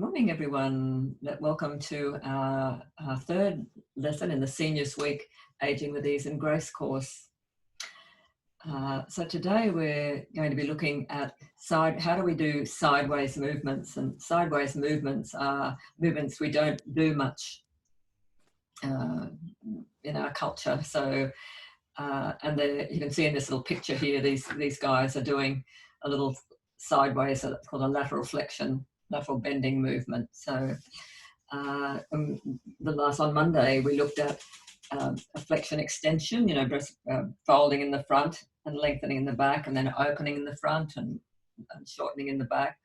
morning, everyone. Welcome to our third lesson in the Seniors Week Aging with Ease and Grace course. So today we're going to be looking at how do we do sideways movements, and sideways movements are movements we don't do much in our culture. So, and you can see in this little picture here, these guys are doing a little sideways, so that's called a lateral flexion, lateral bending movement. So on Monday, we looked at a flexion extension, breast folding in the front and lengthening in the back, and then opening in the front and shortening in the back.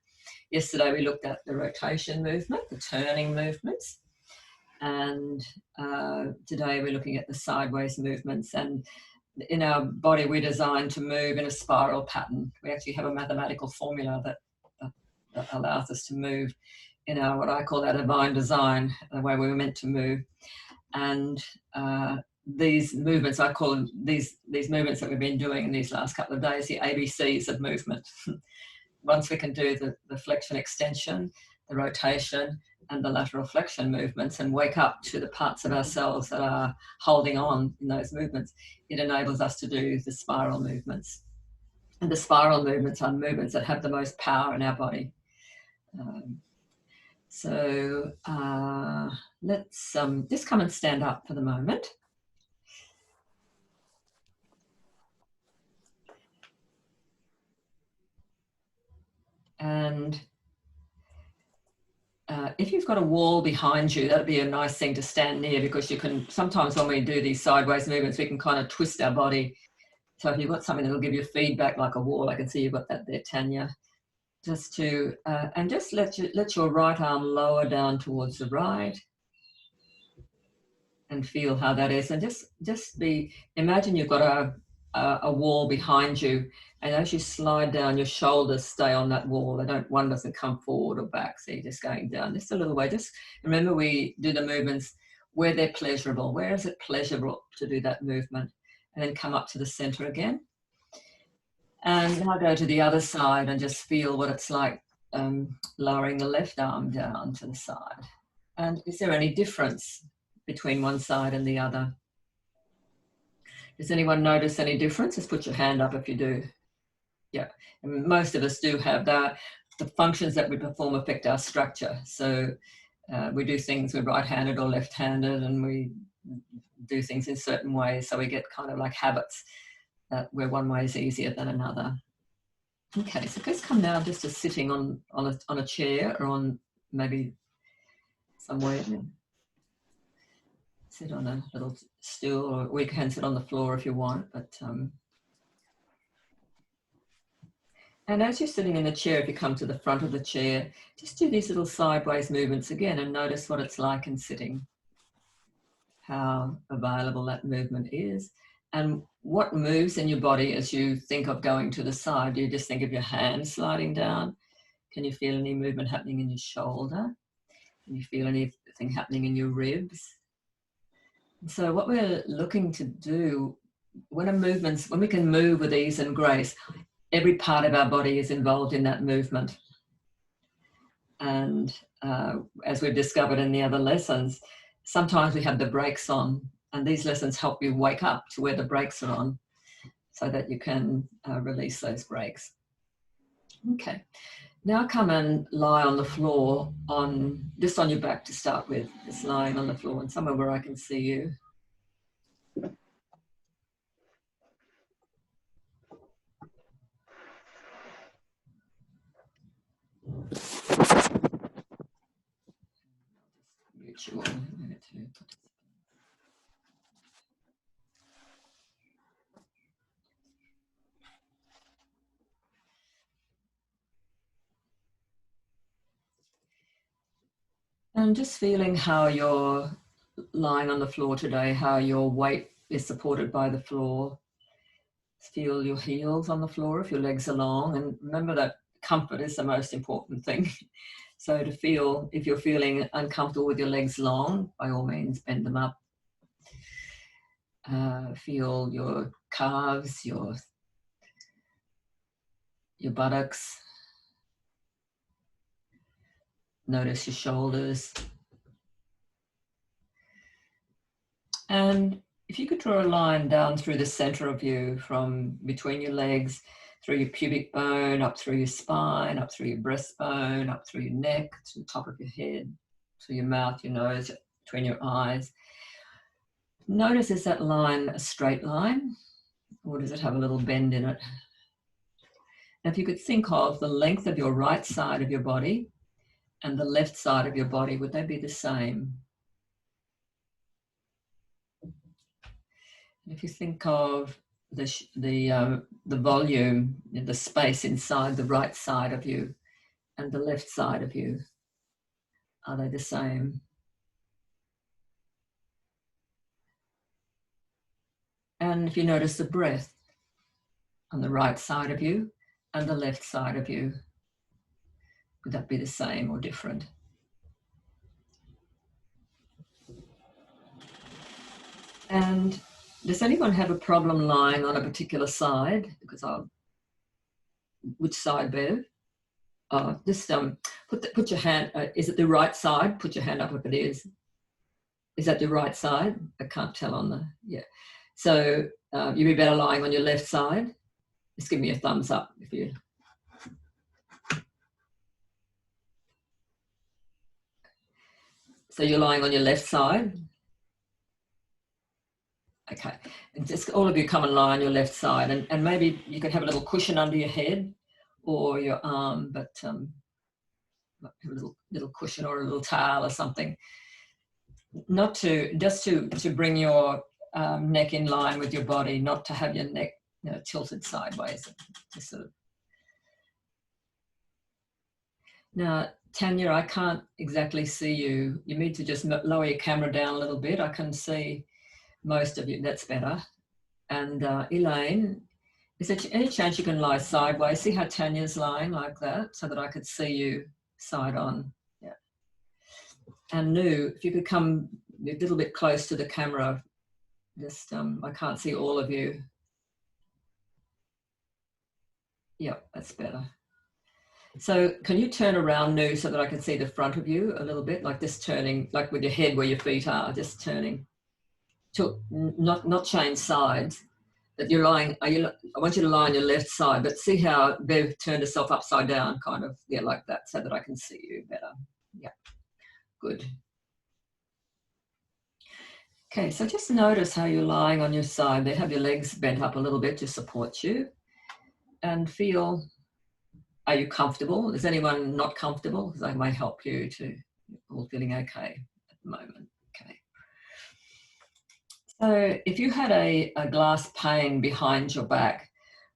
Yesterday, we looked at the rotation movement, the turning movements. And today we're looking at the sideways movements. And in our body, we're designed to move in a spiral pattern. We actually have a mathematical formula that allows us to move in our, what I call our divine design, the way we were meant to move. And these movements, I call them these movements that we've been doing in these last couple of days, the ABCs of movement. Once we can do the flexion extension, the rotation, and the lateral flexion movements, and wake up to the parts of ourselves that are holding on in those movements, it enables us to do the spiral movements. And the spiral movements are movements that have the most power in our body. Let's just come and stand up for the moment. And if you've got a wall behind you, that'd be a nice thing to stand near, because you can, sometimes when we do these sideways movements, we can kind of twist our body. So if you've got something that'll give you feedback like a wall, I can see you've got that there, Tanya. Just to, and just let your right arm lower down towards the right and feel how that is. And just imagine you've got a wall behind you, and as you slide down, your shoulders stay on that wall. One doesn't come forward or back, so you're just going down just a little way. Just remember, we do the movements where they're pleasurable. Where is it pleasurable to do that movement? And then come up to the center again. And now go to the other side and just feel what it's like lowering the left arm down to the side. And is there any difference between one side and the other? Does anyone notice any difference? Just put your hand up if you do. Yeah, and most of us do have that. The functions that we perform affect our structure. So we do things with right-handed or left-handed, and we do things in certain ways. So we get kind of like habits where one way is easier than another. Okay, so let's come now just to sitting on a chair, or on maybe somewhere. Sit on a little stool, or we can sit on the floor if you want. But and as you're sitting in the chair, if you come to the front of the chair, just do these little sideways movements again, and notice what it's like in sitting, how available that movement is. And what moves in your body as you think of going to the side? Do you just think of your hands sliding down? Can you feel any movement happening in your shoulder? Can you feel anything happening in your ribs? So what we're looking to do, when we can move with ease and grace, every part of our body is involved in that movement. And as we've discovered in the other lessons, sometimes we have the brakes on, and these lessons help you wake up to where the brakes are on, so that you can release those brakes. Okay, now come and lie on the floor, just on your back to start with, just lying on the floor, and somewhere where I can see you. Mute you all in a minute too. And just feeling how you're lying on the floor today, how your weight is supported by the floor. Feel your heels on the floor if your legs are long, and remember that comfort is the most important thing. So to feel, if you're feeling uncomfortable with your legs long, by all means bend them up. Feel your calves, your buttocks, Notice your shoulders. And if you could draw a line down through the center of you, from between your legs, through your pubic bone, up through your spine, up through your breastbone, up through your neck, to the top of your head, to your mouth, your nose, between your eyes. Notice, is that line a straight line, or does it have a little bend in it? And if you could think of the length of your right side of your body and the left side of your body, would they be the same? And if you think of the volume, the space inside the right side of you and the left side of you, are they the same? And if you notice the breath on the right side of you and the left side of you, would that be the same or different? And does anyone have a problem lying on a particular side? Because which side, Bev? Just put your hand. Is it the right side? Put your hand up if it is. Is that the right side? I can't tell on the, yeah. So you'd be better lying on your left side. Just give me a thumbs up if you. So you're lying on your left side. Okay, and just all of you come and lie on your left side, and maybe you could have a little cushion under your head or your arm, but have a little cushion or a little towel or something. Not to, just to bring your neck in line with your body, not to have your neck, you know, tilted sideways. Just sort of. Now, Tanya, I can't exactly see you. You need to just lower your camera down a little bit. I can see most of you. That's better. And Elaine, is there any chance you can lie sideways? See how Tanya's lying like that, so that I could see you side on. Yeah. And Nu, if you could come a little bit close to the camera. Just I can't see all of you. Yep, that's better. So can you turn around, Nu, so that I can see the front of you a little bit, like just turning, like with your head where your feet are, just turning. To not change sides, but you're lying. I want you to lie on your left side, but see how Bev turned herself upside down, kind of, yeah, like that, so that I can see you better. Yeah, good. Okay, so just notice how you're lying on your side. They have your legs bent up a little bit to support you, and feel. Are you comfortable? Is anyone not comfortable? Because I may help you to all feeling okay at the moment. Okay. So if you had a glass pane behind your back,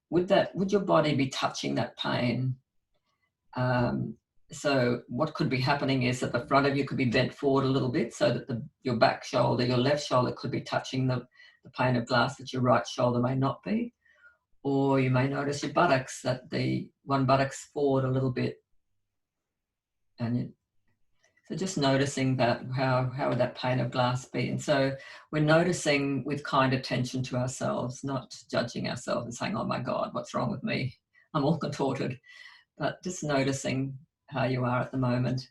would your body be touching that pane? So what could be happening is that the front of you could be bent forward a little bit, so that your back shoulder, your left shoulder could be touching the pane of glass, that your right shoulder may not be. Or you may notice your buttocks, that the one buttock's forward a little bit. And so just noticing that, how would that pane of glass be? And so we're noticing with kind attention to ourselves, not judging ourselves and saying, oh my God, what's wrong with me? I'm all contorted. But just noticing how you are at the moment.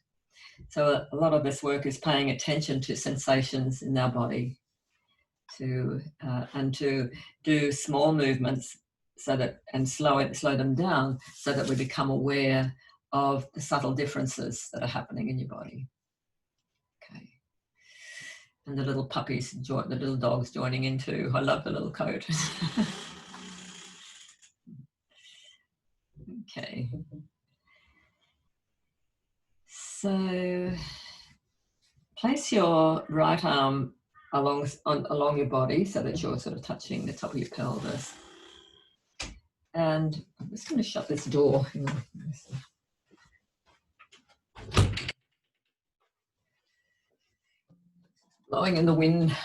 So a lot of this work is paying attention to sensations in our body, and to do small movements, so that, and slow them down, so that we become aware of the subtle differences that are happening in your body. Okay. And the little puppies, the little dogs joining in too. I love the little coat. Okay. So place your right arm along your body, so that you're sort of touching the top of your pelvis. And I'm just going to shut this door. Blowing in the wind.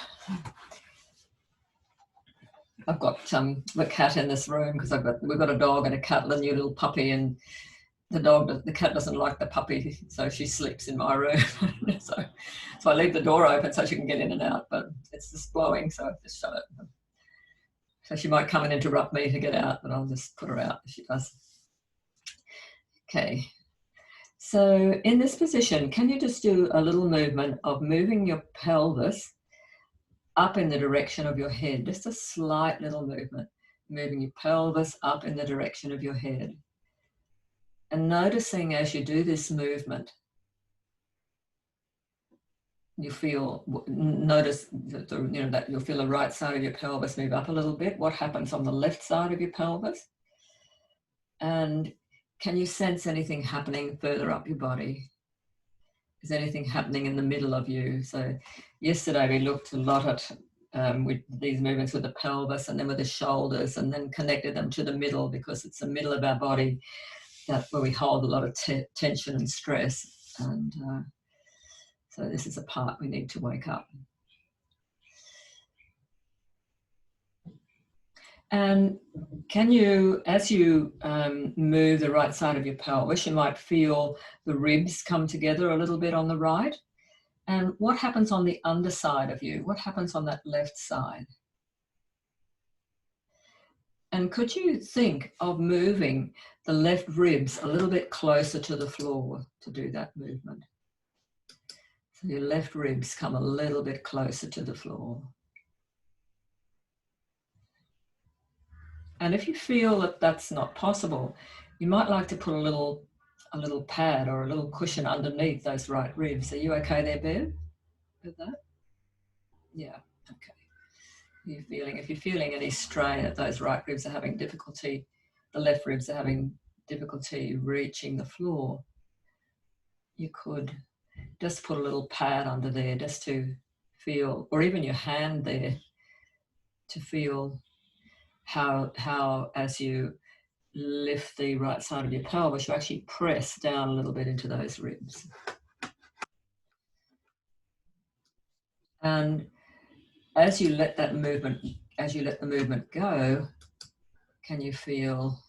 I've got the cat in this room, because we've got a dog and a cat, a new little puppy, and the cat doesn't like the puppy, so she sleeps in my room. so I leave the door open so she can get in and out, but it's just blowing, so I've just shut it. So she might come and interrupt me to get out, but I'll just put her out if she does. Okay. So in this position, can you just do a little movement of moving your pelvis up in the direction of your head? Just a slight little movement, moving your pelvis up in the direction of your head. And noticing as you do this movement, you feel, notice that, that you'll feel the right side of your pelvis move up a little bit. What happens on the left side of your pelvis? And can you sense anything happening further up your body? Is anything happening in the middle of you? So yesterday we looked a lot at with these movements with the pelvis and then with the shoulders, and then connected them to the middle, because it's the middle of our body where we hold a lot of tension and stress. And so this is a part we need to wake up. And can you, as you move the right side of your pelvis, you might feel the ribs come together a little bit on the right. And what happens on the underside of you? What happens on that left side? And could you think of moving the left ribs a little bit closer to the floor to do that movement? So your left ribs come a little bit closer to the floor. And if you feel that that's not possible, you might like to put a little pad or a little cushion underneath those right ribs. Are you okay there, Bev, with that? Yeah, okay. If you're feeling any strain that those right ribs are having difficulty, the left ribs are having difficulty reaching the floor, you could just put a little pad under there just to feel, or even your hand there, to feel how as you lift the right side of your pelvis, you actually press down a little bit into those ribs. And as you let the movement go, can you feel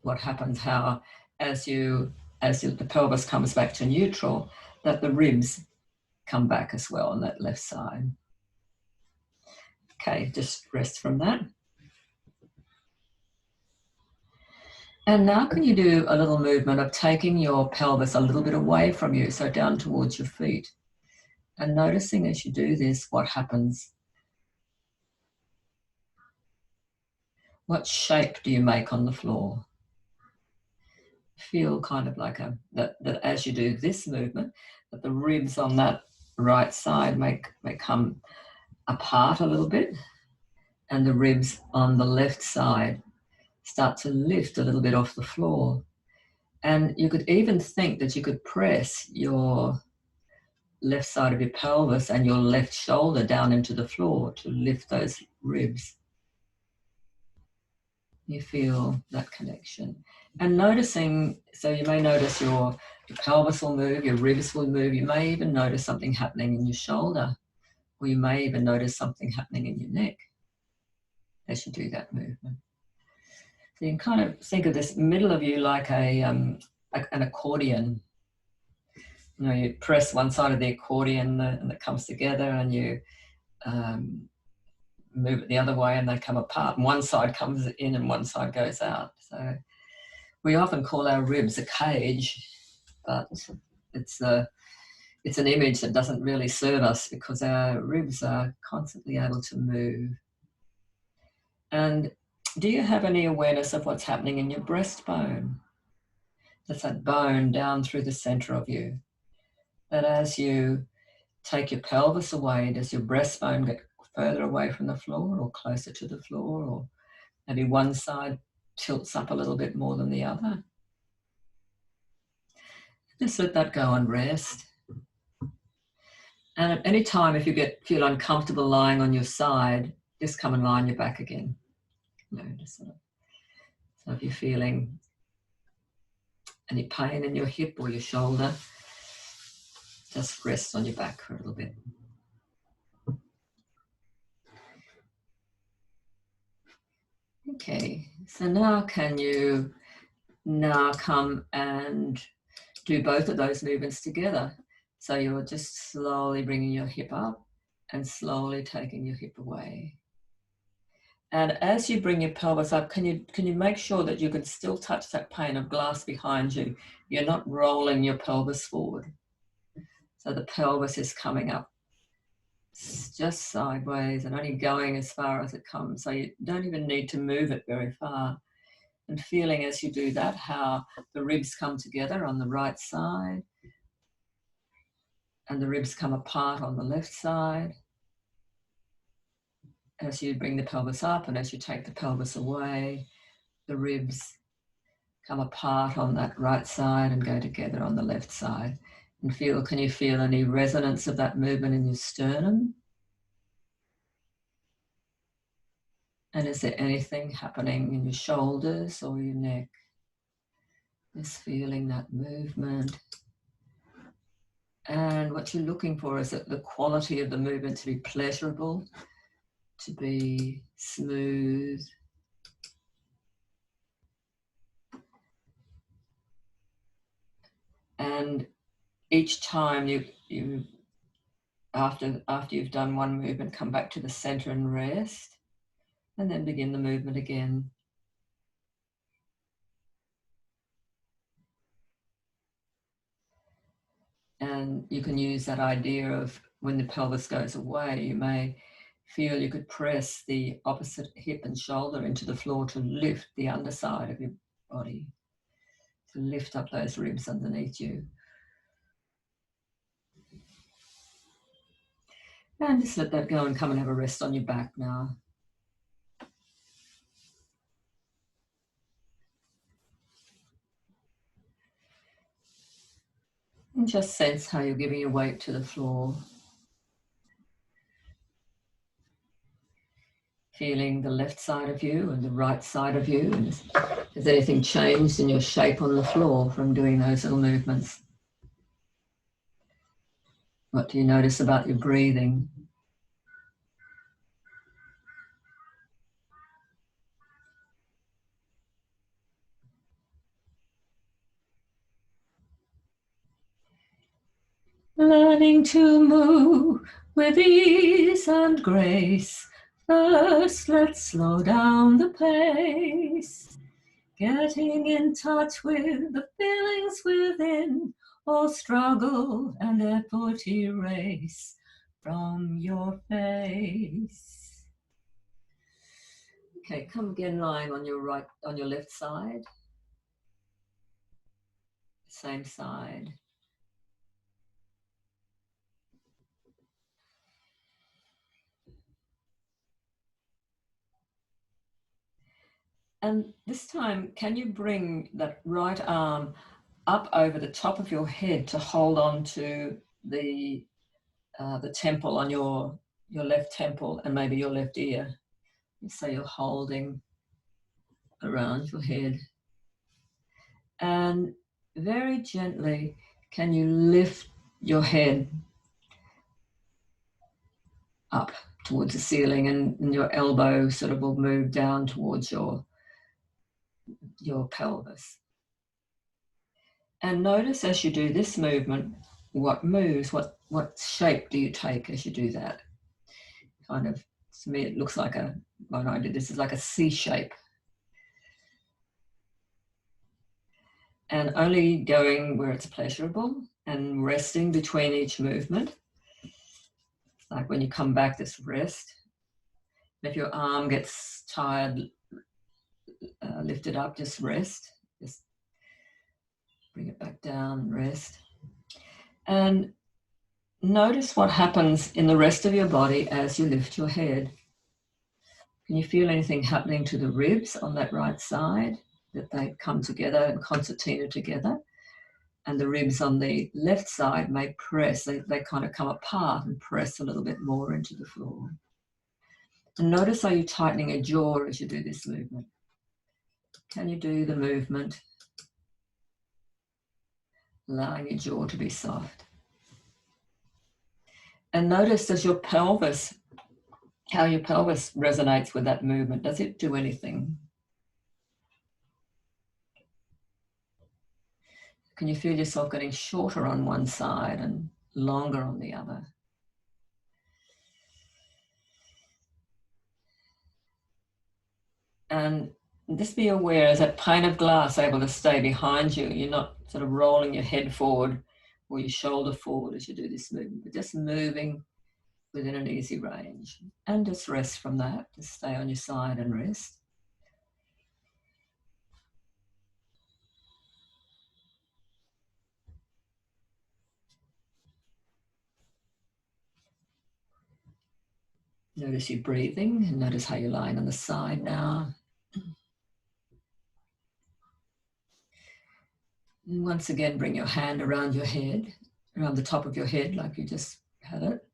what happens, how as the pelvis comes back to neutral, that the ribs come back as well on that left side. Okay, just rest from that. And now can you do a little movement of taking your pelvis a little bit away from you, so down towards your feet, and noticing as you do this what happens. What shape do you make on the floor? Feel kind of like that as you do this movement, that the ribs on that right side may come apart a little bit, and the ribs on the left side start to lift a little bit off the floor. And you could even think that you could press your left side of your pelvis and your left shoulder down into the floor to lift those ribs. You feel that connection. And noticing, so you may notice your pelvis will move, your ribs will move, you may even notice something happening in your shoulder, or you may even notice something happening in your neck as you do that movement. So you can kind of think of this middle of you like an accordion. You know, you press one side of the accordion and it comes together, and you move it the other way and they come apart. And one side comes in and one side goes out. So we often call our ribs a cage, but it's an image that doesn't really serve us, because our ribs are constantly able to move. And do you have any awareness of what's happening in your breastbone? That's that bone down through the center of you. That as you take your pelvis away, does your breastbone get further away from the floor or closer to the floor, or maybe one side tilts up a little bit more than the other? Just let that go and rest. And at any time, if you feel uncomfortable lying on your side, just come and lie on your back again. So if you're feeling any pain in your hip or your shoulder, just rest on your back for a little bit. Okay, so now can you come and do both of those movements together? So you're just slowly bringing your hip up and slowly taking your hip away. And as you bring your pelvis up, can you make sure that you can still touch that pane of glass behind you? You're not rolling your pelvis forward. So the pelvis is coming up just sideways and only going as far as it comes. So you don't even need to move it very far. And feeling as you do that, how the ribs come together on the right side and the ribs come apart on the left side. As you bring the pelvis up and as you take the pelvis away, the ribs come apart on that right side and go together on the left side. And can you feel any resonance of that movement in your sternum? And is there anything happening in your shoulders or your neck? Just feeling that movement. And what you're looking for is that the quality of the movement to be pleasurable, to be smooth. And each time after you've done one movement, come back to the center and rest, and then begin the movement again. And you can use that idea of when the pelvis goes away, you may feel you could press the opposite hip and shoulder into the floor to lift the underside of your body, to lift up those ribs underneath you. And just let that go and come and have a rest on your back now. And just sense how you're giving your weight to the floor. Feeling the left side of you and the right side of you. And has anything changed in your shape on the floor from doing those little movements? What do you notice about your breathing? Learning to move with ease and grace. First, let's slow down the pace. Getting in touch with the feelings within, all struggle and effort erase from your face. Okay, come again lying on your left side. Same side. And this time, can you bring that right arm up over the top of your head to hold on to the temple on your left temple and maybe your left ear? So you're holding around your head. And very gently, can you lift your head up towards the ceiling, and your elbow sort of will move down towards your pelvis. And notice as you do this movement, what moves, what shape do you take as you do that? Kind of, to me, it looks like when I did this, is like a C shape. And only going where it's pleasurable and resting between each movement. Like when you come back, just rest. If your arm gets tired, lift it up, just rest. Just bring it back down and rest. And notice what happens in the rest of your body as you lift your head. Can you feel anything happening to the ribs on that right side? That they come together and concertina together? And the ribs on the left side may press, they kind of come apart and press a little bit more into the floor. And notice how you're tightening a jaw as you do this movement. Can you do the movement, allowing your jaw to be soft? And notice as your pelvis, how your pelvis resonates with that movement. Does it do anything? Can you feel yourself getting shorter on one side and longer on the other? And just be aware, is that pane of glass able to stay behind you? You're not sort of rolling your head forward or your shoulder forward as you do this movement, but just moving within an easy range. And just rest from that. Just stay on your side and rest. Notice your breathing and notice how you're lying on the side now. And once again, bring your hand around your head, around the top of your head like you just had it.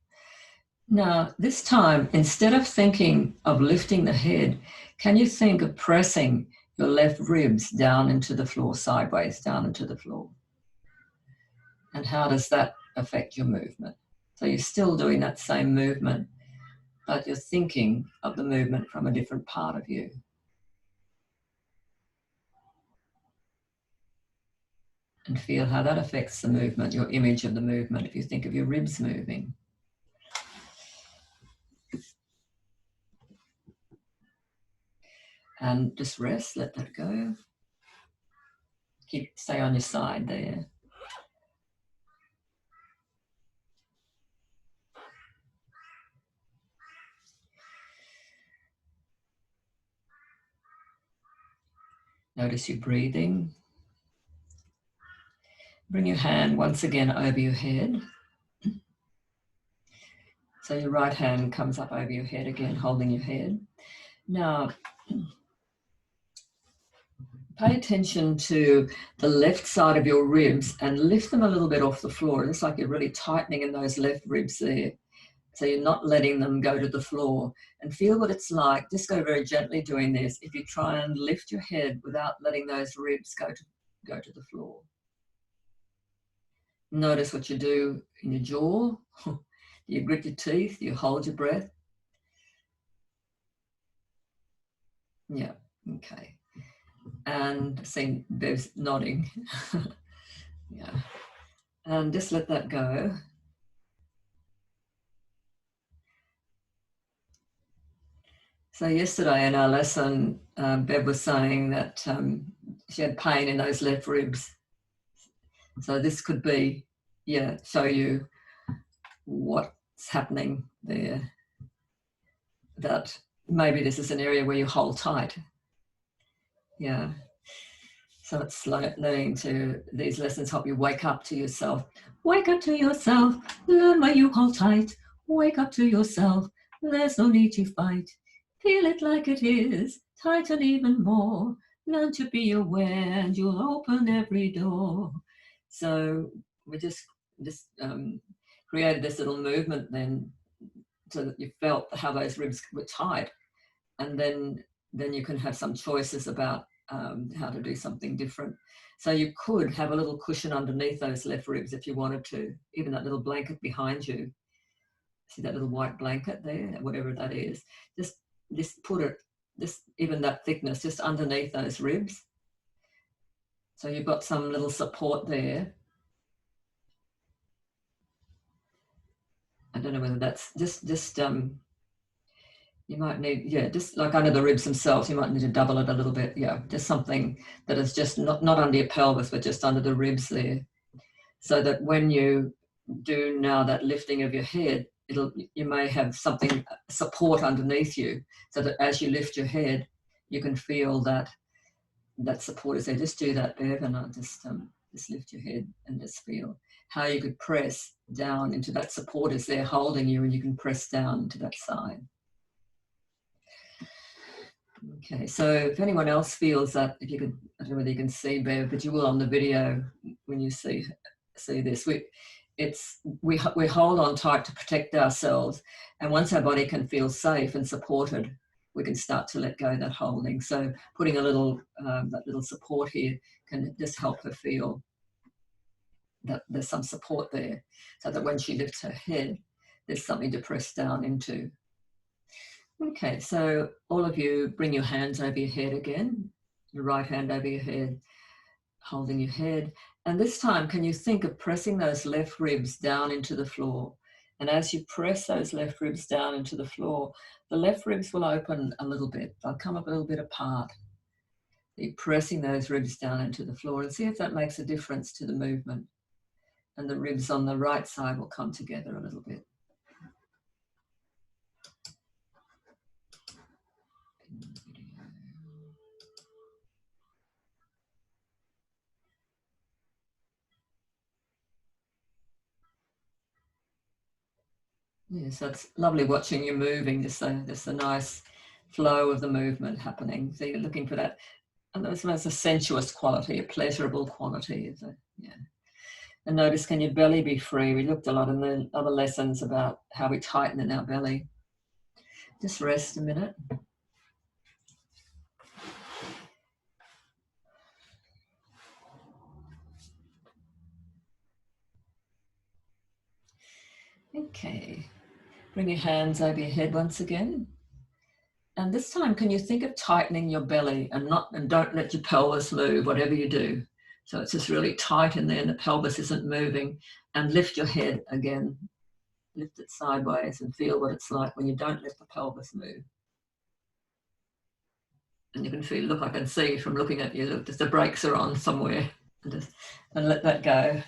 Now, this time, instead of thinking of lifting the head, can you think of pressing your left ribs down into the floor, sideways down into the floor? And how does that affect your movement? So you're still doing that same movement, but you're thinking of the movement from a different part of you. And feel how that affects the movement, your image of the movement, if you think of your ribs moving. And just rest, let that go. Stay on your side there. Notice your breathing. Bring your hand once again over your head. So your right hand comes up over your head again, holding your head. Now, pay attention to the left side of your ribs and lift them a little bit off the floor. It's like you're really tightening in those left ribs there. So you're not letting them go to the floor. And feel what it's like. Just go very gently doing this. If you try and lift your head without letting those ribs go to the floor. Notice what you do in your jaw. Do you grit your teeth? Do you hold your breath? Yeah, okay. And see Bev's nodding. Yeah. And just let that go. So yesterday in our lesson, Bev was saying that she had pain in those left ribs. So this could be, show you what's happening there. That maybe this is an area where you hold tight. Yeah. So it's learning to, these lessons help you wake up to yourself. Wake up to yourself, learn where you hold tight. Wake up to yourself, there's no need to fight. Feel it like it is, tighten even more. Learn to be aware and you'll open every door. So we just created this little movement then so that you felt how those ribs were tight. And then you can have some choices about how to do something different. So you could have a little cushion underneath those left ribs if you wanted to, even that little blanket behind you. See that little white blanket there, whatever that is. Just put it, even that thickness, just underneath those ribs. So you've got some little support there. I don't know whether that's just you might need, just like under the ribs themselves, you might need to double it a little bit. Yeah, just something that is just not under your pelvis, but just under the ribs there. So that when you do now that lifting of your head, you may have something, support underneath you, so that as you lift your head, you can feel that support is there. Just do that, Bev, and I'll just lift your head and just feel how you could press down into that support is there holding you, and you can press down to that side. Okay, so if anyone else feels that, if you could, I don't know whether you can see Bev, but you will on the video when you see this. We hold on tight to protect ourselves, and once our body can feel safe and supported, we can start to let go of that holding. So putting a little that little support here can just help her feel that there's some support there, so that when she lifts her head, there's something to press down into. Okay, so all of you bring your hands over your head again, your right hand over your head, holding your head. And this time, can you think of pressing those left ribs down into the floor And as you press those left ribs down into the floor, the left ribs will open a little bit. They'll come up a little bit apart. You're pressing those ribs down into the floor and see if that makes a difference to the movement. And the ribs on the right side will come together a little bit. Yes, that's lovely watching you moving, just a nice flow of the movement happening. So you're looking for that, and that's a sensuous quality, a pleasurable quality. Yeah. And notice, can your belly be free? We looked a lot in the other lessons about how we tighten in our belly. Just rest a minute. Okay. Bring your hands over your head once again. And this time, can you think of tightening your belly and don't let your pelvis move, whatever you do. So it's just really tight in there and the pelvis isn't moving. And lift your head again. Lift it sideways and feel what it's like when you don't let the pelvis move. And you can feel, look, I can see from looking at you, look, the brakes are on somewhere. And let that go.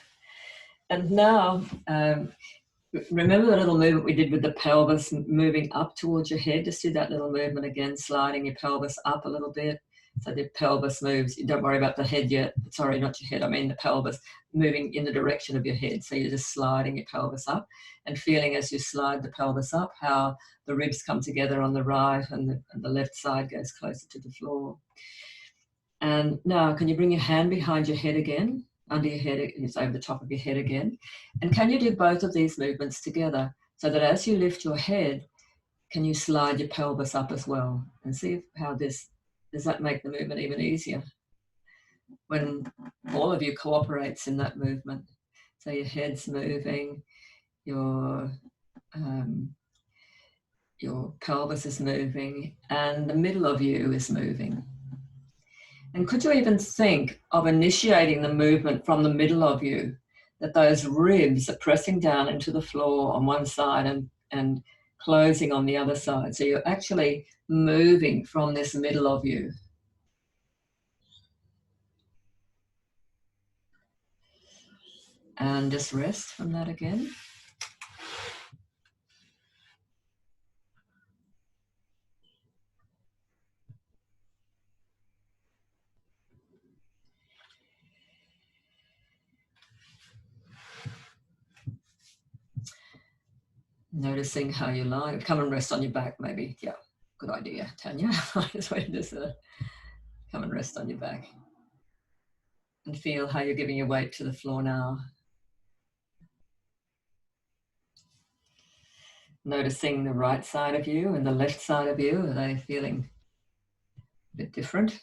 And now, remember the little movement we did with the pelvis moving up towards your head? Just do that little movement again, sliding your pelvis up a little bit. So the pelvis moves. You don't worry about the head yet. Sorry, not your head. I mean the pelvis moving in the direction of your head. So you're just sliding your pelvis up and feeling as you slide the pelvis up how the ribs come together on the right and the left side goes closer to the floor. And now, can you bring your hand behind your head again? Under your head, it's over the top of your head again. And can you do both of these movements together so that as you lift your head, can you slide your pelvis up as well? And see how does that make the movement even easier when all of you cooperates in that movement. So your head's moving, your pelvis is moving, and the middle of you is moving. And could you even think of initiating the movement from the middle of you, that those ribs are pressing down into the floor on one side and closing on the other side. So you're actually moving from this middle of you. And just rest from that again. Noticing how you lie. Come and rest on your back, maybe. Yeah, good idea, Tanya. I just wait to come and rest on your back. And feel how you're giving your weight to the floor now. Noticing the right side of you and the left side of you. Are they feeling a bit different?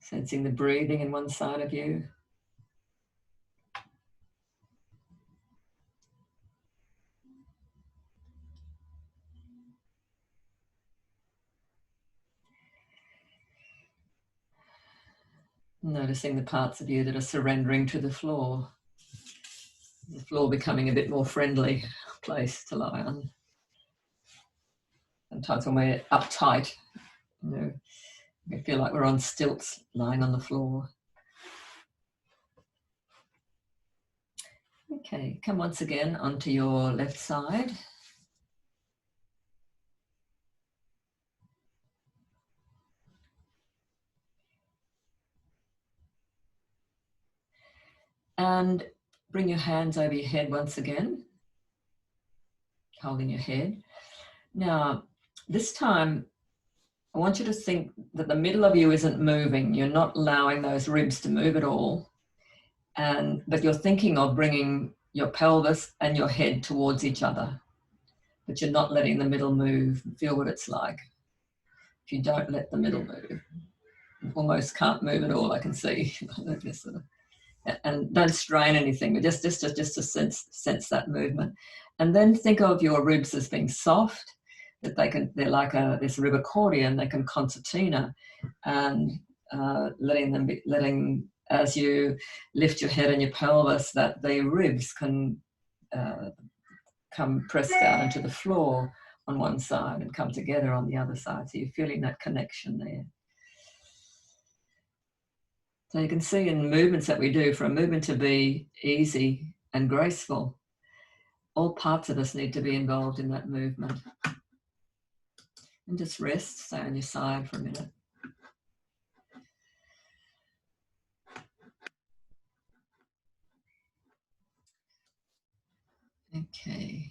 Sensing the breathing in one side of you. Noticing the parts of you that are surrendering to the floor. The floor becoming a bit more friendly place to lie on. Sometimes when we're uptight, we feel like we're on stilts lying on the floor. Okay, come once again onto your left side. And bring your hands over your head once again, holding your head. Now, this time, I want you to think that the middle of you isn't moving. You're not allowing those ribs to move at all. But you're thinking of bringing your pelvis and your head towards each other. But you're not letting the middle move. Feel what it's like. If you don't let the middle move, you almost can't move at all, I can see. And don't strain anything, but just to sense that movement. And then think of your ribs as being soft, that they're like this rib accordion, they can concertina, and letting as you lift your head and your pelvis, that the ribs can come press down into the floor on one side and come together on the other side. So you're feeling that connection there. So you can see in movements that we do, for a movement to be easy and graceful, all parts of us need to be involved in that movement. And just rest, stay on your side for a minute. Okay.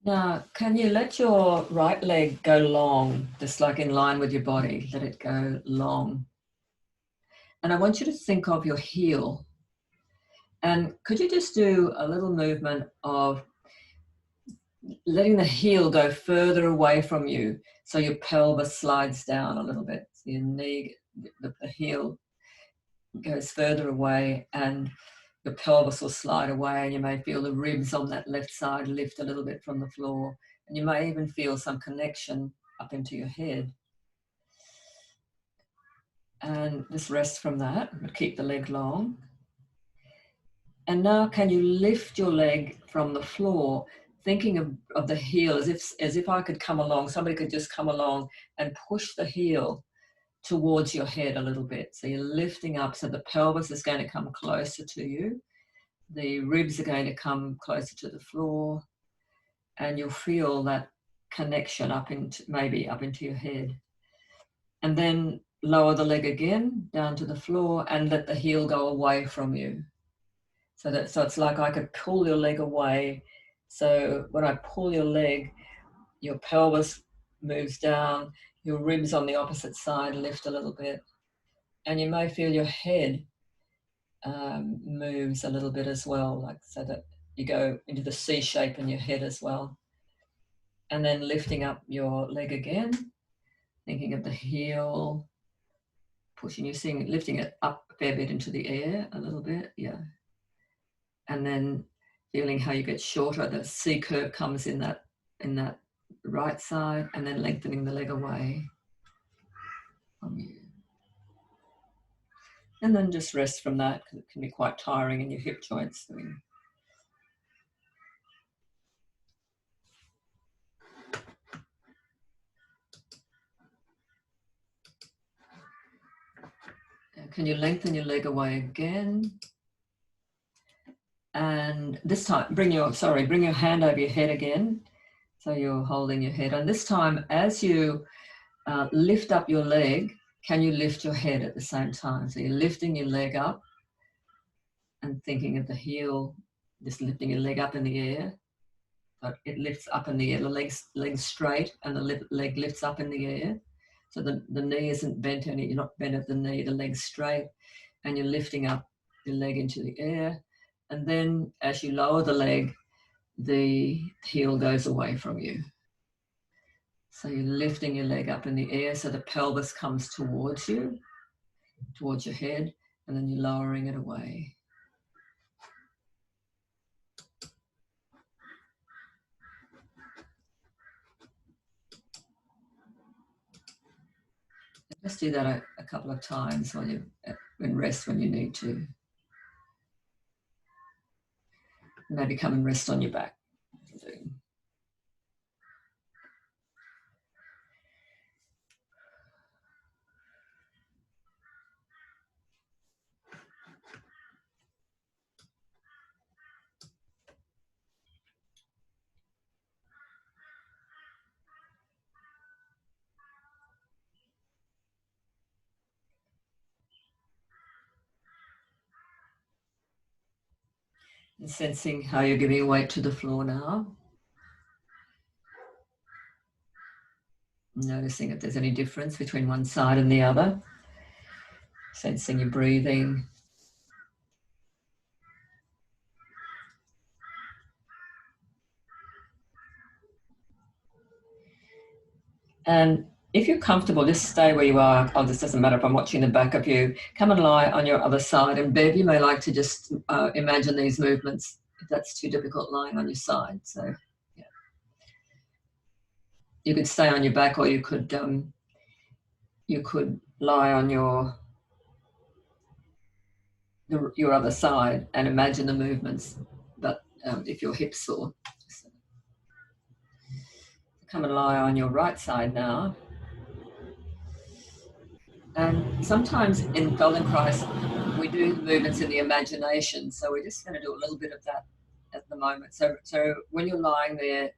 Now, can you let your right leg go long, just like in line with your body? Let it go long. And I want you to think of your heel. And could you just do a little movement of letting the heel go further away from you so your pelvis slides down a little bit. So your knee, the heel goes further away and your pelvis will slide away, and you may feel the ribs on that left side lift a little bit from the floor, and you may even feel some connection up into your head. And just rest from that, but keep the leg long. And now can you lift your leg from the floor, thinking of the heel as if I could come along, somebody could just come along and push the heel towards your head a little bit. So you're lifting up, so the pelvis is going to come closer to you. The ribs are going to come closer to the floor, and you'll feel that connection maybe up into your head. And then lower the leg again down to the floor and let the heel go away from you. So it's like I could pull your leg away. So when I pull your leg, your pelvis moves down, your ribs on the opposite side lift a little bit, and you may feel your head moves a little bit as well, like so that you go into the C shape in your head as well. And then lifting up your leg again, thinking of the heel, pushing, lifting it up a fair bit into the air a little bit, yeah. And then feeling how you get shorter, the C curve comes in that right side, and then lengthening the leg away from you. And then just rest from that, because it can be quite tiring in your hip joints. Can you lengthen your leg away again? And this time, bring your hand over your head again. So you're holding your head. And this time, as you lift up your leg, can you lift your head at the same time? So you're lifting your leg up and thinking of the heel, just lifting your leg up in the air. So it lifts up in the air, the leg's straight, and the leg lifts up in the air. So the knee isn't bent any, you're not bent at the knee, the leg's straight, and you're lifting up your leg into the air. And then as you lower the leg, the heel goes away from you. So you're lifting your leg up in the air so the pelvis comes towards you, towards your head, and then you're lowering it away. Just do that a couple of times while you rest when you need to. Maybe come and rest on your back. And sensing how you're giving weight to the floor now. Noticing if there's any difference between one side and the other. Sensing your breathing. And if you're comfortable, just stay where you are. Oh, this doesn't matter if I'm watching the back of you. Come and lie on your other side. And Bev, you may like to just imagine these movements if that's too difficult, lying on your side. So, yeah. You could stay on your back, or you could lie on your other side and imagine the movements. But if your hips sore. So come and lie on your right side now. And sometimes in Feldenkrais, we do movements in the imagination. So we're just going to do a little bit of that at the moment. So when you're lying there,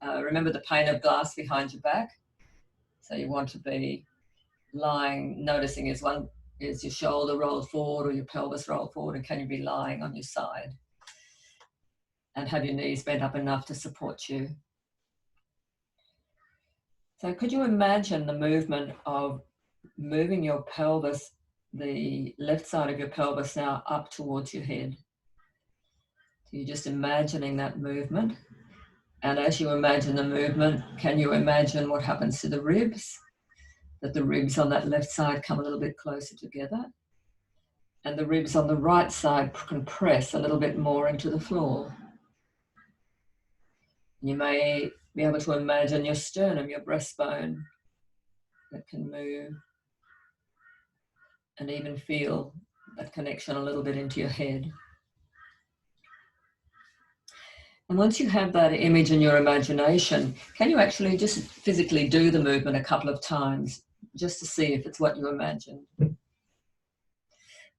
remember the pane of glass behind your back. So you want to be lying, noticing is your shoulder rolled forward or your pelvis rolled forward, and can you be lying on your side and have your knees bent up enough to support you. So could you imagine the movement of moving your pelvis, the left side of your pelvis now up towards your head? So you're just imagining that movement. And as you imagine the movement, can you imagine what happens to the ribs? That the ribs on that left side come a little bit closer together. And the ribs on the right side can press a little bit more into the floor. You may be able to imagine your sternum, your breastbone, that can move, and even feel that connection a little bit into your head. And once you have that image in your imagination, can you actually just physically do the movement a couple of times just to see if it's what you imagined?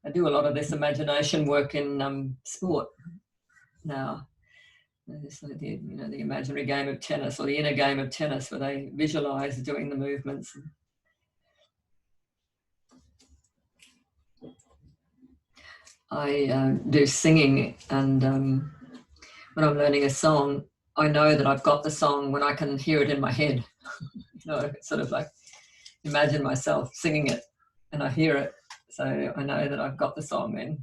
I do a lot of this imagination work in sport now. It's like the imaginary game of tennis, or the inner game of tennis, where they visualize doing the movements. I do singing, and when I'm learning a song, I know that I've got the song when I can hear it in my head. It's sort of like imagine myself singing it and I hear it, so I know that I've got the song then.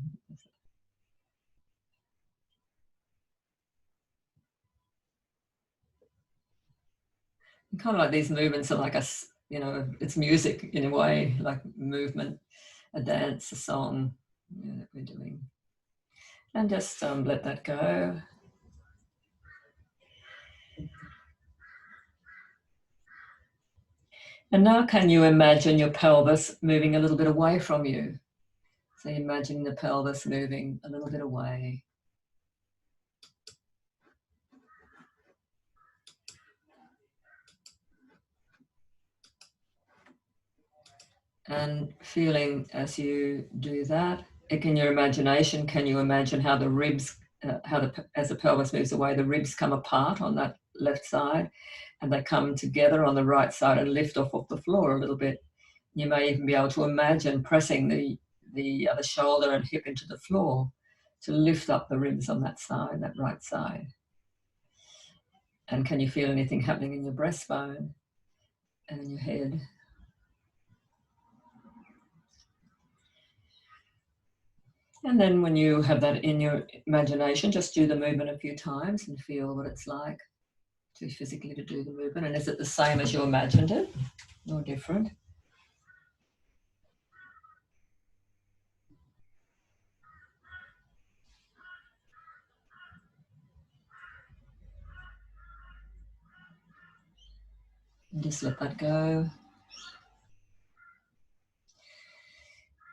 And kind of like these movements are like it's music in a way, like movement, a dance, a song that we're doing. And just let that go. And now can you imagine your pelvis moving a little bit away from you? So imagine the pelvis moving a little bit away. And feeling as you do that, in your imagination, can you imagine how the ribs, as the pelvis moves away, the ribs come apart on that left side, and they come together on the right side and lift off the floor a little bit. You may even be able to imagine pressing the other shoulder and hip into the floor to lift up the ribs on that side, that right side. And can you feel anything happening in your breastbone and in your head? And then when you have that in your imagination, just do the movement a few times and feel what it's like to physically to do the movement. And is it the same as you imagined it or different? And just let that go.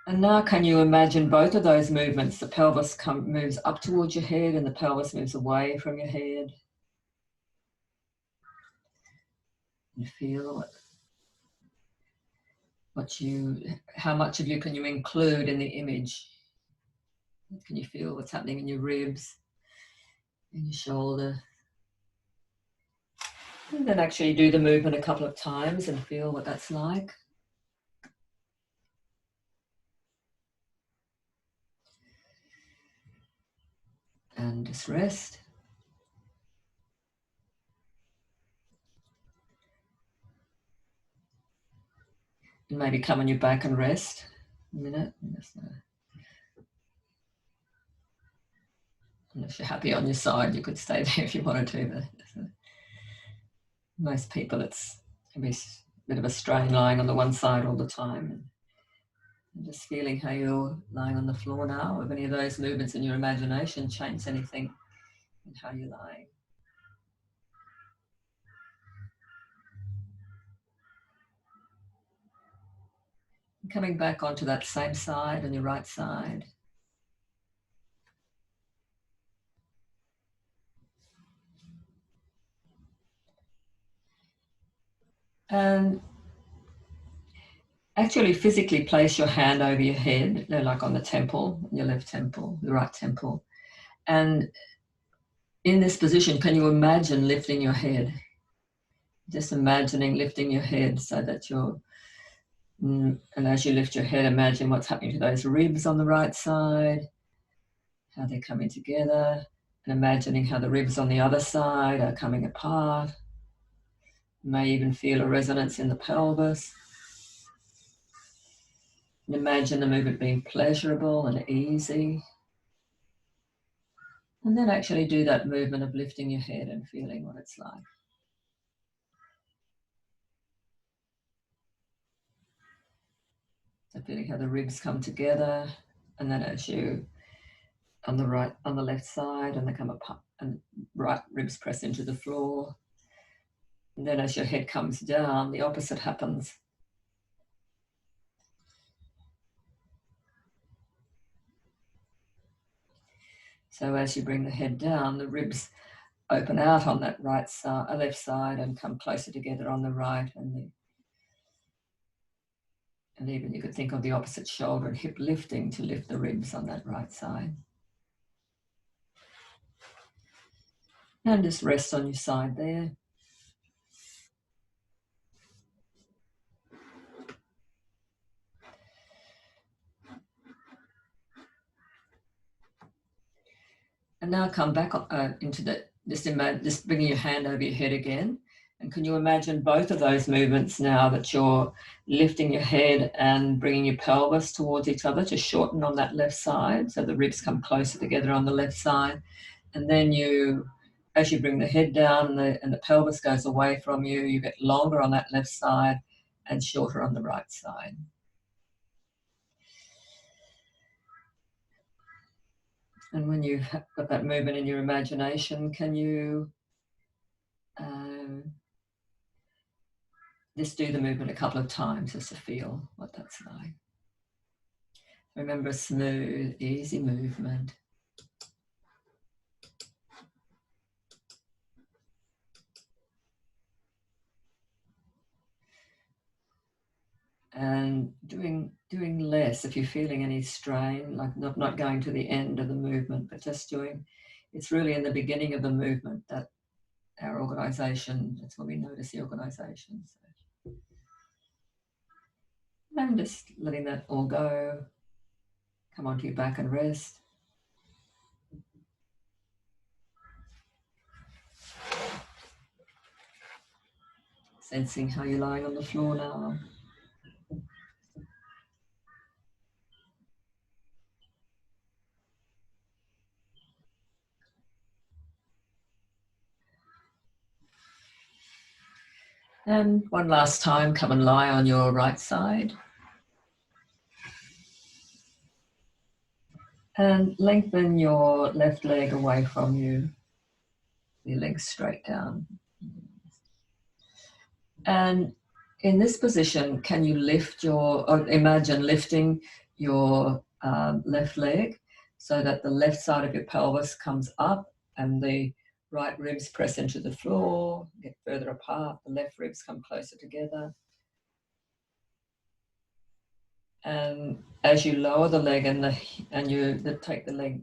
And now can you imagine both of those movements? The pelvis moves up towards your head and the pelvis moves away from your head. And feel how much of you can you include in the image? Can you feel what's happening in your ribs, in your shoulder? And then actually do the movement a couple of times and feel what that's like. And just rest. And maybe come on your back and rest a minute. And if you're happy on your side, you could stay there if you wanted to. But most people, it can be a bit of a strain lying on the one side all the time. And just feeling how you're lying on the floor now, if any of those movements in your imagination change anything in how you're lying. And coming back onto that same side, on your right side. And actually physically place your hand over your head, like on the temple, your left temple, the right temple. And in this position, can you imagine lifting your head? Just imagining lifting your head so that you're, and as you lift your head, imagine what's happening to those ribs on the right side, how they're coming together, and imagining how the ribs on the other side are coming apart. You may even feel a resonance in the pelvis. And imagine the movement being pleasurable and easy. And then actually do that movement of lifting your head and feeling what it's like. So feeling how the ribs come together, and then as you on the left side, and they come apart, and right ribs press into the floor. And then as your head comes down, the opposite happens. So as you bring the head down, the ribs open out on that right side, left side, and come closer together on the right, and even you could think of the opposite shoulder and hip lifting to lift the ribs on that right side. And just rest on your side there. And now come back into just bringing your hand over your head again. And can you imagine both of those movements now, that you're lifting your head and bringing your pelvis towards each other to shorten on that left side, so the ribs come closer together on the left side. And then as you bring the head down and the pelvis goes away from you, you get longer on that left side and shorter on the right side. And when you've got that movement in your imagination, can you just do the movement a couple of times just to feel what that's like. Remember, smooth, easy movement. And doing less if you're feeling any strain, like not going to the end of the movement, but just doing, it's really in the beginning of the movement that our organisation, that's when we notice the organisation. So, and just letting that all go. Come onto your back and rest. Sensing how you're lying on the floor now. And one last time, come and lie on your right side. And lengthen your left leg away from you, your legs straight down. And in this position, can you imagine lifting your left leg so that the left side of your pelvis comes up and the right ribs press into the floor, get further apart, the left ribs come closer together. And as you lower the leg and you take the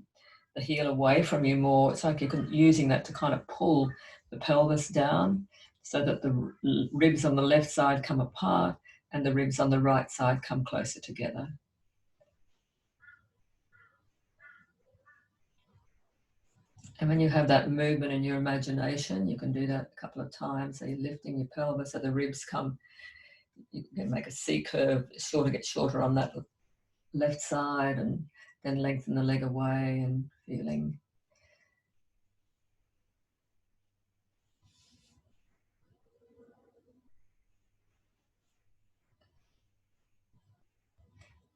heel away from you more, it's like you're using that to kind of pull the pelvis down so that the ribs on the left side come apart and the ribs on the right side come closer together. And when you have that movement in your imagination, you can do that a couple of times. So you're lifting your pelvis so the ribs come, you can make a C curve, get shorter on that left side, and then lengthen the leg away and feeling.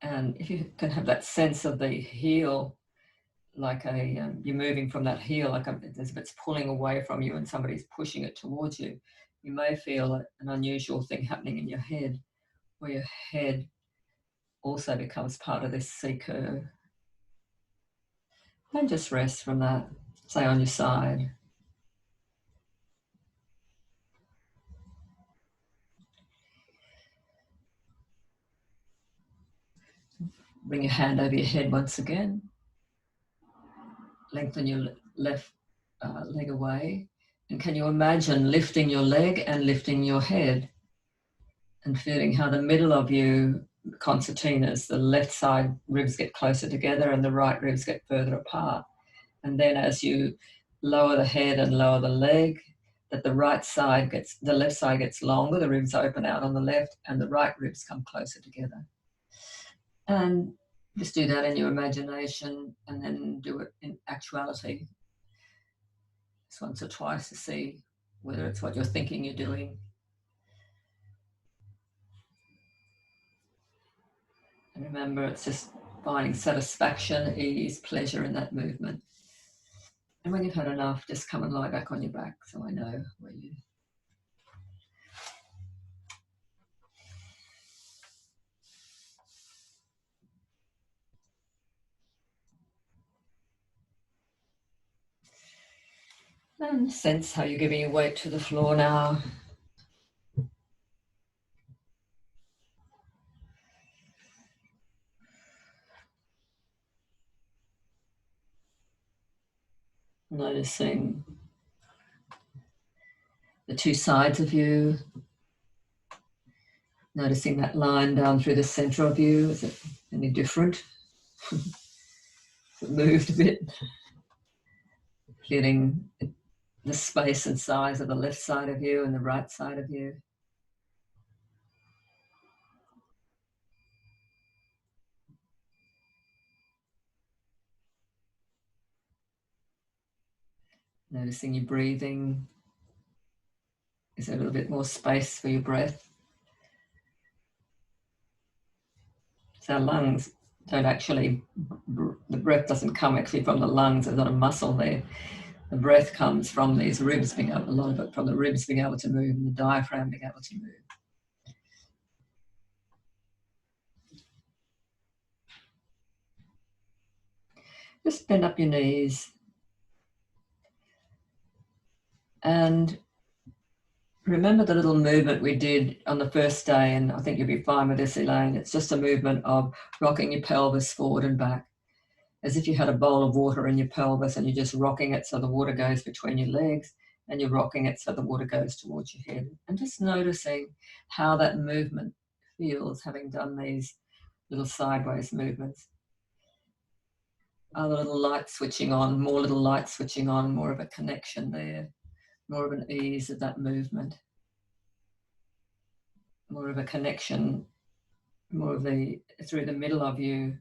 And if you can have that sense of the heel, like you're moving from that heel, like as if it's pulling away from you and somebody's pushing it towards you, you may feel an unusual thing happening in your head, where your head also becomes part of this C curve. And just rest from that, say on your side. Bring your hand over your head once again. Lengthen your left leg away. And can you imagine lifting your leg and lifting your head and feeling how the middle of you, concertinas, the left side ribs get closer together and the right ribs get further apart. And then as you lower the head and lower the leg, that the left side gets longer, the ribs open out on the left and the right ribs come closer together. And just do that in your imagination and then do it in actuality. Just once or twice to see whether it's what you're thinking you're doing. And remember, it's just finding satisfaction, ease, pleasure in that movement. And when you've had enough, just come and lie back on your back so I know where you. And sense how you're giving your weight to the floor now. Noticing the two sides of you. Noticing that line down through the center of you. Is it any different? It moved a bit. Feeling the space and size of the left side of you and the right side of you. Noticing your breathing. Is there a little bit more space for your breath? So our lungs don't actually, the breath doesn't come actually from the lungs. There's not a muscle there. The breath comes from these ribs being able, a lot of it from the ribs being able to move and the diaphragm being able to move. Just bend up your knees and remember the little movement we did on the first day, and I think you'll be fine with this, Elaine. It's just a movement of rocking your pelvis forward and back, as if you had a bowl of water in your pelvis and you're just rocking it so the water goes between your legs and you're rocking it so the water goes towards your head. And just noticing how that movement feels, having done these little sideways movements. Are the little lights switching on, more little lights switching on, more of a connection there, more of an ease of that movement, more of a connection, more of the, through the middle of you,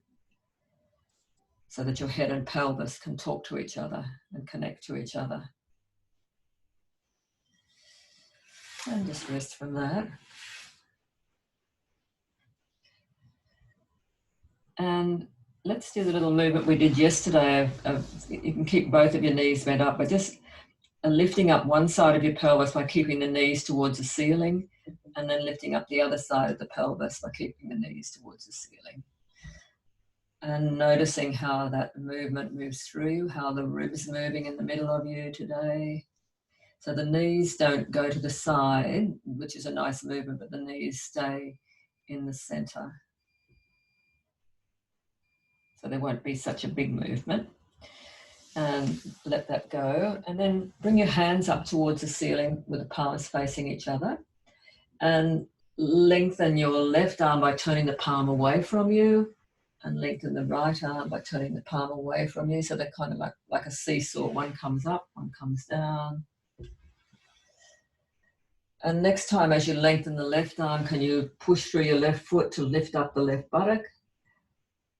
so that your head and pelvis can talk to each other and connect to each other. And just rest from that. And let's do the little movement we did yesterday of you can keep both of your knees bent up, but just lifting up one side of your pelvis by keeping the knees towards the ceiling, and then lifting up the other side of the pelvis by keeping the knees towards the ceiling. And noticing how that movement moves through, how the ribs moving in the middle of you today. So the knees don't go to the side, which is a nice movement, but the knees stay in the center. So there won't be such a big movement. And let that go. And then bring your hands up towards the ceiling with the palms facing each other. And lengthen your left arm by turning the palm away from you. And lengthen the right arm by turning the palm away from you. So they're kind of like a seesaw. One comes up, one comes down. And next time as you lengthen the left arm, can you push through your left foot to lift up the left buttock?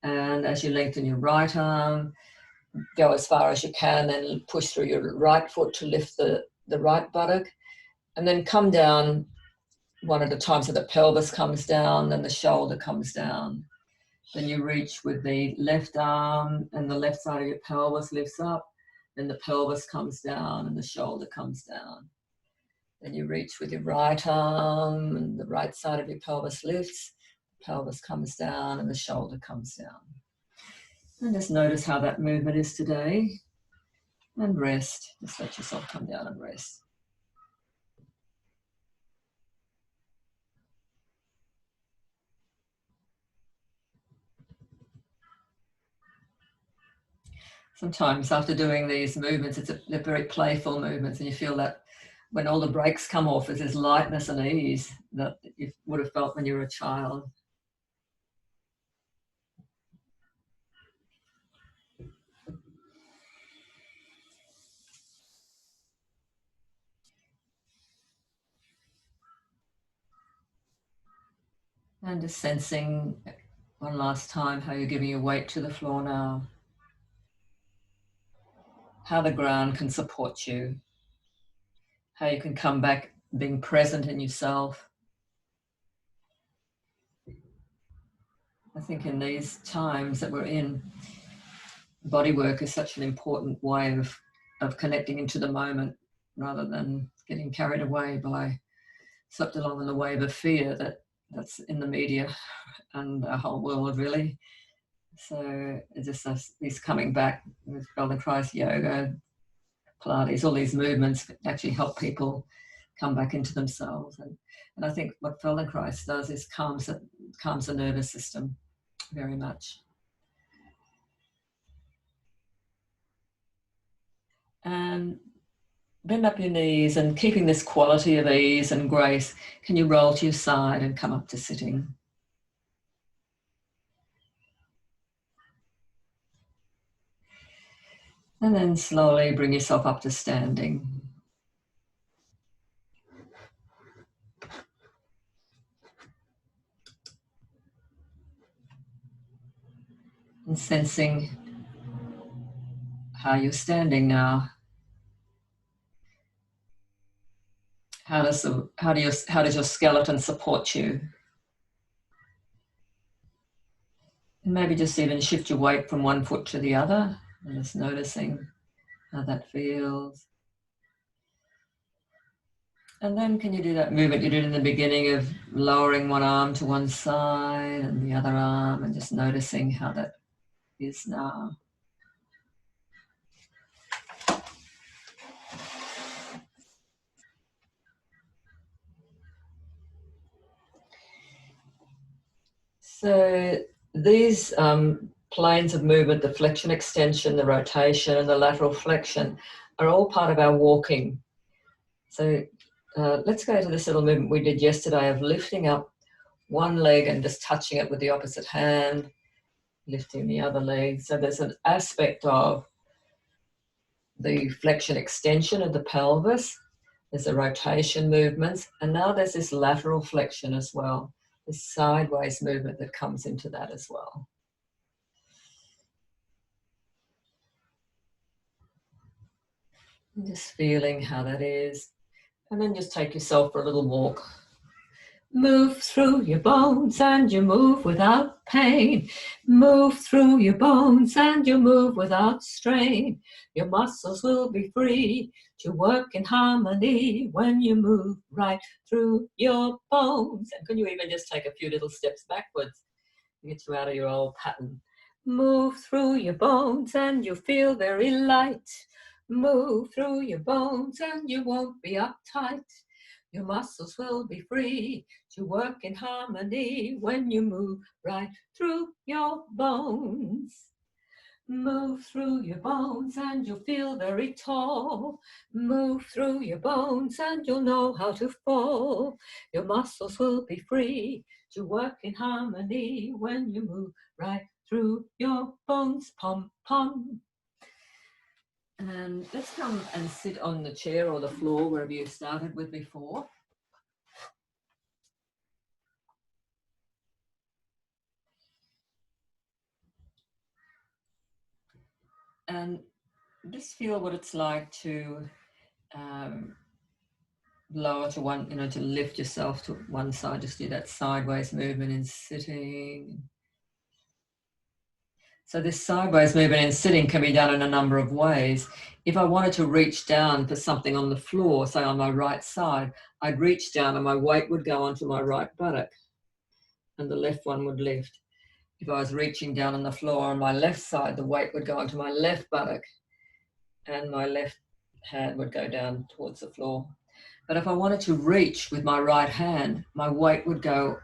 And as you lengthen your right arm, go as far as you can, then push through your right foot to lift the right buttock. And then come down one at a time so the pelvis comes down, then the shoulder comes down. Then you reach with the left arm and the left side of your pelvis lifts up, then the pelvis comes down and the shoulder comes down. Then you reach with your right arm and the right side of your pelvis lifts, the pelvis comes down and the shoulder comes down. And just notice how that movement is today. And rest. Just let yourself come down and rest. Sometimes after doing these movements, they're very playful movements, and you feel that when all the brakes come off, there's this lightness and ease that you would have felt when you were a child. And just sensing one last time how you're giving your weight to the floor now, how the ground can support you, how you can come back being present in yourself. I think in these times that we're in, body work is such an important way of connecting into the moment rather than getting carried away by swept along in the wave of fear that's in the media and our whole world, really. So it's just these coming back with Feldenkrais yoga, Pilates, all these movements actually help people come back into themselves. And I think what Feldenkrais does is calms the nervous system very much. And bend up your knees, and keeping this quality of ease and grace, can you roll to your side and come up to sitting? And then slowly bring yourself up to standing. And sensing how you're standing now. How does your skeleton support you? And maybe just even shift your weight from one foot to the other, and just noticing how that feels. And then can you do that movement you did in the beginning of lowering one arm to one side and the other arm, and just noticing how that is now. So these planes of movement, the flexion extension, the rotation, and the lateral flexion, are all part of our walking. So let's go to this little movement we did yesterday of lifting up one leg and just touching it with the opposite hand, lifting the other leg. So there's an aspect of the flexion extension of the pelvis, there's a rotation movements, and now there's this lateral flexion as well, this sideways movement that comes into that as well. And just feeling how that is. And then just take yourself for a little walk. Move through your bones and you move without pain. Move through your bones and you move without strain. Your muscles will be free to work in harmony when you move right through your bones. And can you even just take a few little steps backwards to get you out of your old pattern? Move through your bones and you feel very light. Move through your bones and you won't be uptight. Your muscles will be free to work in harmony when you move right through your bones. Move through your bones and you'll feel very tall. Move through your bones and you'll know how to fall. Your muscles will be free to work in harmony when you move right through your bones. Pom, pom. And let's come and sit on the chair or the floor, wherever you started with before. And just feel what it's like to lower to one, to lift yourself to one side. Just do that sideways movement in sitting. So this sideways movement in sitting can be done in a number of ways. If I wanted to reach down for something on the floor, say on my right side, I'd reach down and my weight would go onto my right buttock and the left one would lift. If I was reaching down on the floor on my left side, the weight would go onto my left buttock and my left hand would go down towards the floor. But if I wanted to reach with my right hand, my weight would go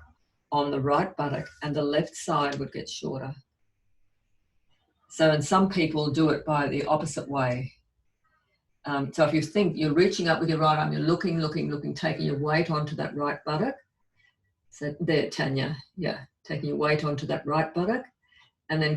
on the right buttock and the left side would get shorter. and some people do it by the opposite way. So if you think you're reaching up with your right arm, you're looking, taking your weight onto that right buttock. So there, Tanya, yeah, taking your weight onto that right buttock, and then